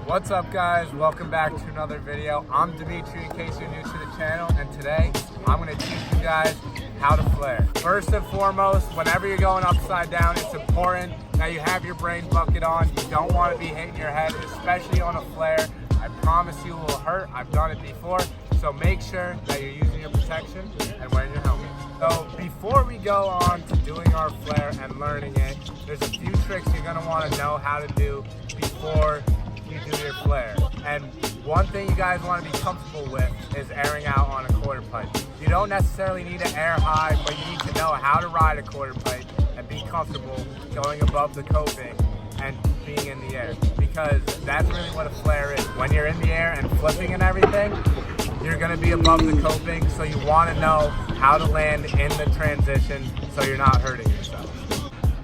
What's up, guys? Welcome back to another video. I'm Dimitri in case you're new to the channel, and today I'm going to teach you guys how to flare. First and foremost, whenever you're going upside down, it's important that you have your brain bucket on. You don't want to be hitting your head, especially on a flare. I promise you it will hurt. I've done it before, so make sure that you're using your protection and wearing your helmet. So before we go on to doing our flare and learning it, there's a few tricks you're going to want to know how to do before you do your flare. And one thing you guys want to be comfortable with is airing out on a quarter pipe. You don't necessarily need to air high, but you need to know how to ride a quarter pipe and be comfortable going above the coping and being in the air, because that's really what a flare is. When you're in the air and flipping and everything, you're going to be above the coping, so you want to know how to land in the transition so you're not hurting yourself.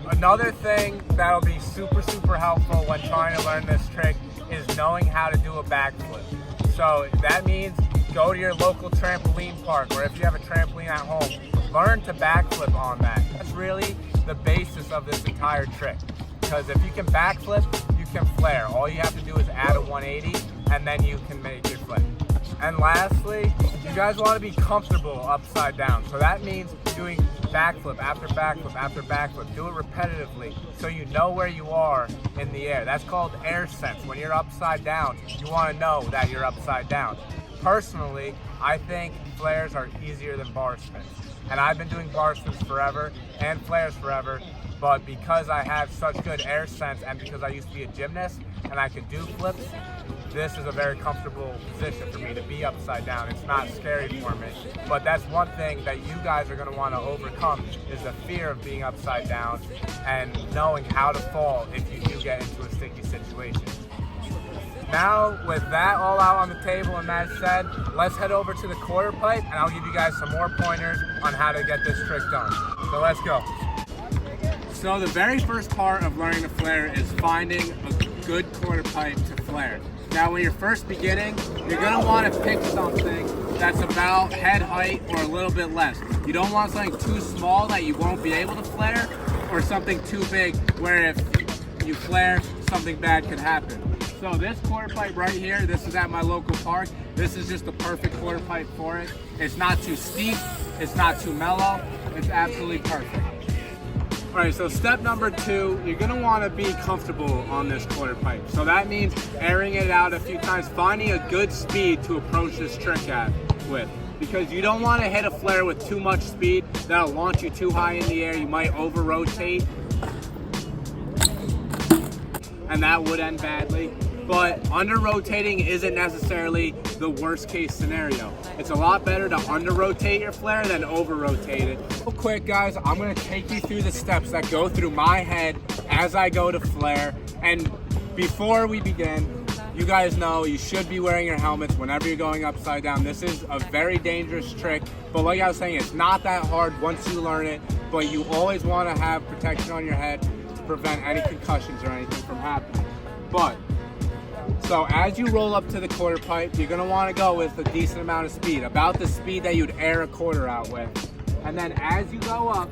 Another thing that'll be super helpful when trying to learn this trick is knowing how to do a backflip. So that means go to your local trampoline park, or if you have a trampoline at home, learn to backflip on that. That's really the basis of this entire trick, because if you can backflip, you can flare. All you have to do is add a 180 and then you can make your flip. And lastly, you guys want to be comfortable upside down. So that means doing backflip after backflip after backflip. Do it repetitively so you know where you are in the air. That's called air sense. When you're upside down, you want to know that you're upside down. Personally, I think flares are easier than bar spins. And I've been doing bar spins forever and flares forever, but because I have such good air sense and because I used to be a gymnast and I could do flips, this is a very comfortable position for me to be upside down. It's not scary for me, but that's one thing that you guys are going to want to overcome, is the fear of being upside down and knowing how to fall if you do get into a sticky situation. Now, with that all out on the table and that said, let's head over to the quarter pipe and I'll give you guys some more pointers on how to get this trick done. So let's go. So the very first part of learning to flare is finding a good quarter pipe to flare. Now, when you're first beginning, you're going to want to pick something that's about head height or a little bit less. You don't want something too small that you won't be able to flare, or something too big where if you flare, something bad could happen. So this quarter pipe right here, this is at my local park. This is just the perfect quarter pipe for it. It's not too steep, it's not too mellow, it's absolutely perfect. All right, so step number 2, you're gonna wanna be comfortable on this quarter pipe. So that means airing it out a few times, finding a good speed to approach this trick with. Because you don't wanna hit a flare with too much speed. That'll launch you too high in the air. You might over-rotate, and that would end badly. But under-rotating isn't necessarily the worst case scenario. It's a lot better to under-rotate your flare than over-rotate it. Real quick, guys, I'm gonna take you through the steps that go through my head as I go to flare. And before we begin, you guys know you should be wearing your helmets whenever you're going upside down. This is a very dangerous trick, but like I was saying, it's not that hard once you learn it, but you always wanna have protection on your head to prevent any concussions or anything from happening. So as you roll up to the quarter pipe, you're going to want to go with a decent amount of speed, about the speed that you'd air a quarter out with. And then as you go up,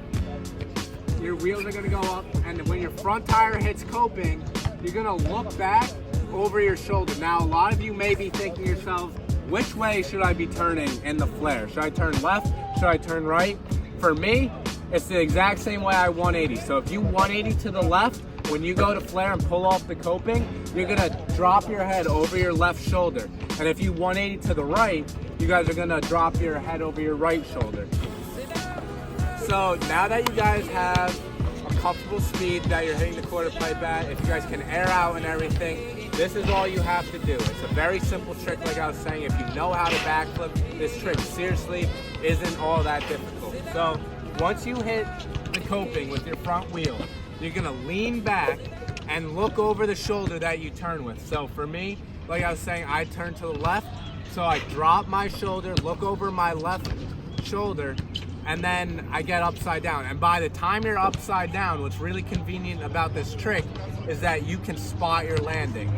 your wheels are going to go up, and when your front tire hits coping, you're going to look back over your shoulder. Now, a lot of you may be thinking to yourselves, which way should I be turning in the flare? Should I turn left? Should I turn right? For me, it's the exact same way I 180. So if you 180 to the left, when you go to flare and pull off the coping, you're gonna drop your head over your left shoulder. And if you 180 to the right, you guys are gonna drop your head over your right shoulder. So now that you guys have a comfortable speed that you're hitting the quarter pipe at, if you guys can air out and everything, this is all you have to do. It's a very simple trick, like I was saying. If you know how to backflip, this trick seriously isn't all that difficult. So once you hit the coping with your front wheel, you're gonna lean back and look over the shoulder that you turn with. So for me, like I was saying, I turn to the left, so I drop my shoulder, look over my left shoulder, and then I get upside down. And by the time you're upside down, what's really convenient about this trick is that you can spot your landing.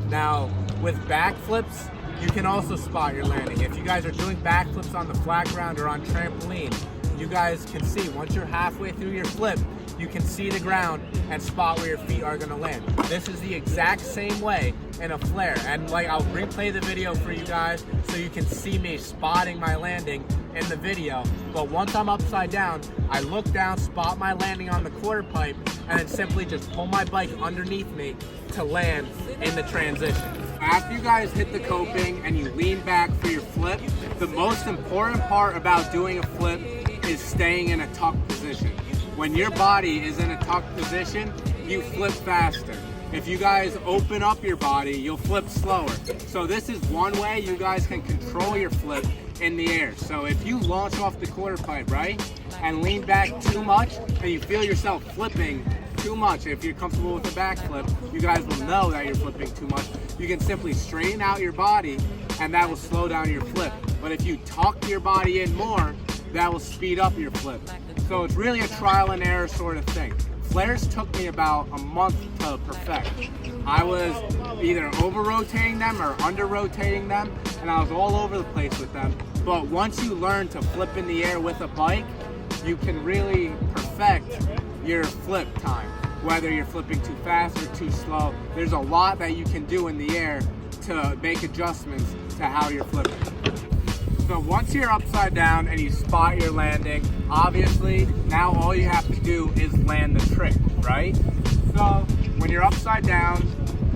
Now, with backflips, you can also spot your landing. If you guys are doing backflips on the flat ground or on trampoline, you guys can see once you're halfway through your flip, you can see the ground and spot where your feet are gonna land. This is the exact same way in a flare. And like, I'll replay the video for you guys so you can see me spotting my landing in the video. But once I'm upside down, I look down, spot my landing on the quarter pipe, and then simply just pull my bike underneath me to land in the transition. After you guys hit the coping and you lean back for your flip, the most important part about doing a flip is staying in a tucked position. When your body is in a tucked position, you flip faster. If you guys open up your body, you'll flip slower. So this is one way you guys can control your flip in the air. So if you launch off the quarter pipe, right, and lean back too much, and you feel yourself flipping too much, if you're comfortable with the back flip, you guys will know that you're flipping too much. You can simply straighten out your body, and that will slow down your flip. But if you tuck your body in more, that will speed up your flip. So it's really a trial and error sort of thing. Flares took me about a month to perfect. I was either over-rotating them or under-rotating them, and I was all over the place with them. But once you learn to flip in the air with a bike, you can really perfect your flip time. Whether you're flipping too fast or too slow, there's a lot that you can do in the air to make adjustments to how you're flipping. So once you're upside down and you spot your landing, obviously now all you have to do is land the trick, right? So when you're upside down,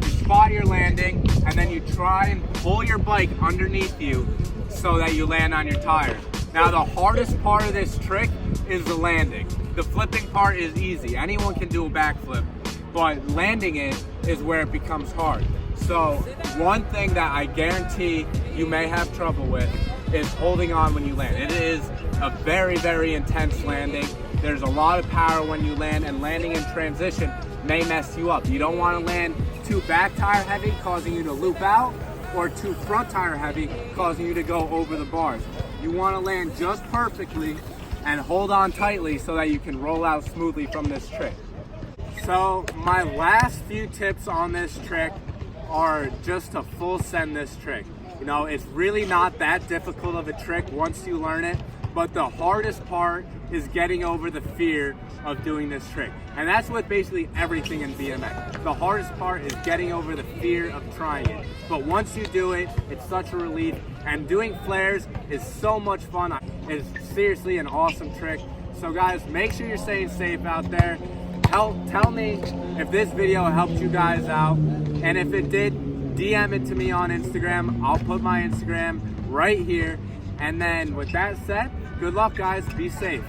you spot your landing, and then you try and pull your bike underneath you so that you land on your tires. Now the hardest part of this trick is the landing. The flipping part is easy. Anyone can do a backflip, but landing it is where it becomes hard. So one thing that I guarantee you may have trouble with is holding on when you land. It is a very, very intense landing. There's a lot of power when you land, and landing in transition may mess you up. You don't want to land too back tire heavy, causing you to loop out, or too front tire heavy, causing you to go over the bars. You want to land just perfectly and hold on tightly so that you can roll out smoothly from this trick. So my last few tips on this trick are just to full send this trick. You know, it's really not that difficult of a trick once you learn it, but the hardest part is getting over the fear of doing this trick. And that's with basically everything in BMX. The hardest part is getting over the fear of trying it. But once you do it, it's such a relief. And doing flares is so much fun. It's seriously an awesome trick. So guys, make sure you're staying safe out there. Tell me if this video helped you guys out. And if it did, DM it to me on Instagram. I'll put my Instagram right here. And then with that said, good luck guys, be safe.